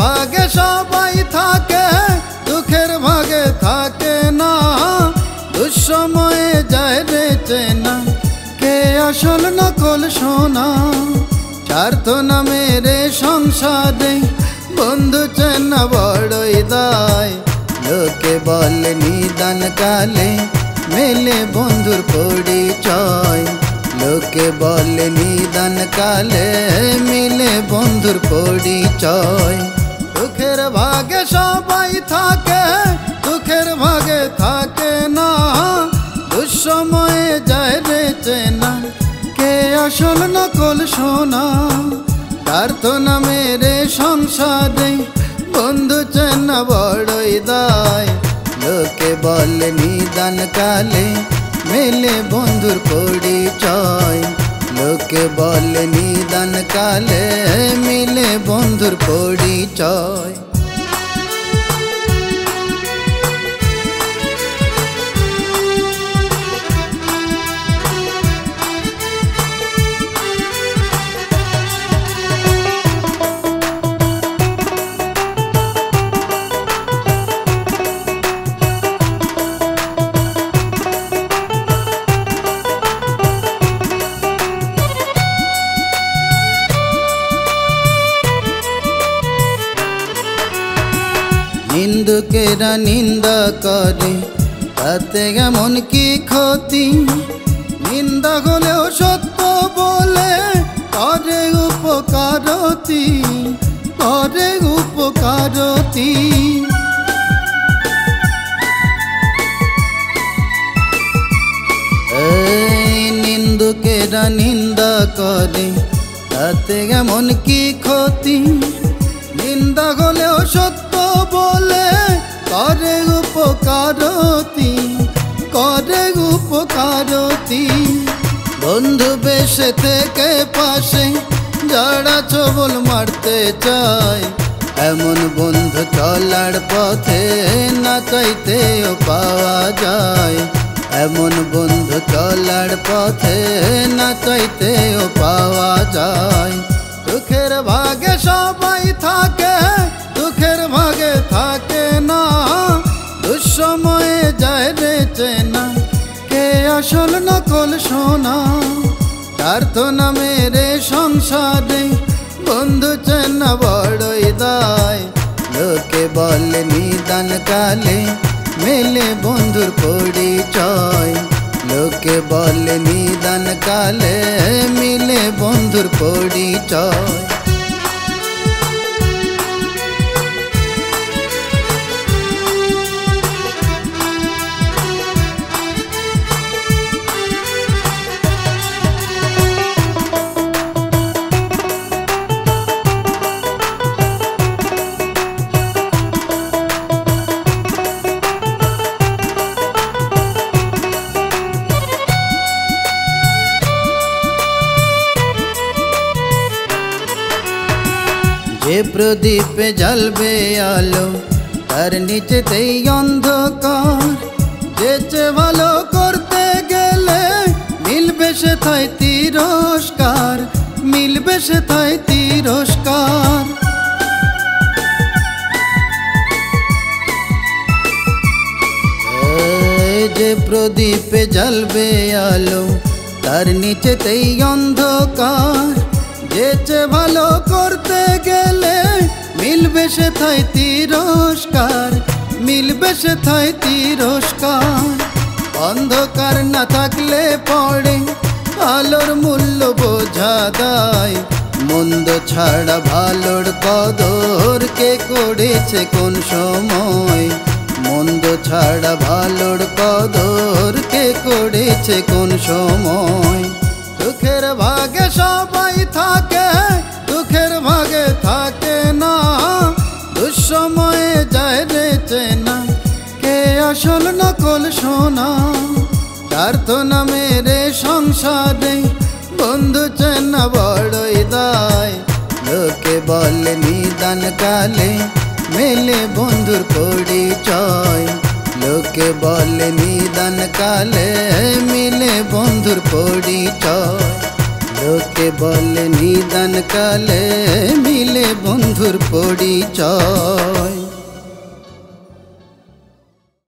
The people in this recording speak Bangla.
ভাগে সবাই থাকে, দুঃখের ভাগে থাকে না। দুঃসময়ে যায় রে চেনা, কে আসল নকল সোনা। স্বার্থ নামের সংসারে বন্ধু চেনা বড়ই দায়। লোকে বলে নিদান কালে মেলে বন্ধুর পরিচয়। লোকে বলে নিদান কালে মিলে বন্ধুর পরিচয়। দুঃখের ভাগে সবাই থাকে, দুঃখের ভাগে থাকে না। দুঃসময়ে যায় রে চেনা, কে আসল নকল সোনা। স্বার্থ নামের সংসারে বন্ধু চেনা বড়ই দায়। লোকে বলে নিদান কালে মেলে বন্ধুর পরিচয়। লোকে বলে নিদান কালে মিলে বন্ধুর পরিচয়। নিন্দুকেরা নিন্দা করে তাতে এমন কি ক্ষতি। নিন্দা হলেও সত্য বলে করে উপকারতি, করে উপকারতি। নিন্দুকেরা নিন্দা করে তাতে এমন কি ক্ষতি। নিন্দা হলেও সত্য বলে করে উপকারতি, করে উপকারতি। বন্ধু বেশে থেকে পাশে যারা ছবল মারতে চায়, এমন বন্ধু চলার পথে না চাইতেও পাওয়া যায়। এমন বন্ধু চলার পথে না চাইতেও পাওয়া যায়। দুঃখের ভাগে সবাই থাকে, দুঃখের ভাগে থাকে না। দুঃসময়ে যায় রে চেনা, কে আসল নকল সোনা। স্বার্থ নামের সংসারে বন্ধু চেনা বড়ই দায়। লোকে বলে নিদান কালে মেলে বন্ধুর পরিচয়। লোকে বলে নিদান কালে মিলে বন্ধুর পরিচয়। যে প্রদীপে জ্বলবে আলো তার নিচেতেই অন্ধকার। যেচে ভালো করতে গেলে মিলবে সেথায় তিরস্কার, মিলবে সেথায় তিরস্কার। যে প্রদীপে জ্বলবে আলো তার নিচেতেই অন্ধকার। যেচে ভালো করতে গেলে মিলবে সেথায় তিরস্কার, মিলবে সেথায় তিরস্কার। অন্ধকার না থাকলে পড়ে আলোর মূল্য বোঝা দায়। মন্দ ছাড়া ভালোর কদর কে করেছে কোন সময়। মন্দ ছাড়া ভালোর কদর কে করেছে কোন সময়। দুঃখের ভাগে সবাই থাকে, দুঃখের ভাগে থাকে না। দুঃসময়ে যায় রে চেনা, কে আসল নকল সোনা। স্বার্থ নামের সংসারে বন্ধু চেনা বড়ই দায়। লোকে বলে নিদান কালে মেলে বন্ধুর পরিচয়। লোকে বলে নিদান কালে মিলে বন্ধুর পরিচয়। লোকে বলে নিদান কালে মিলে বন্ধুর পরিচয়।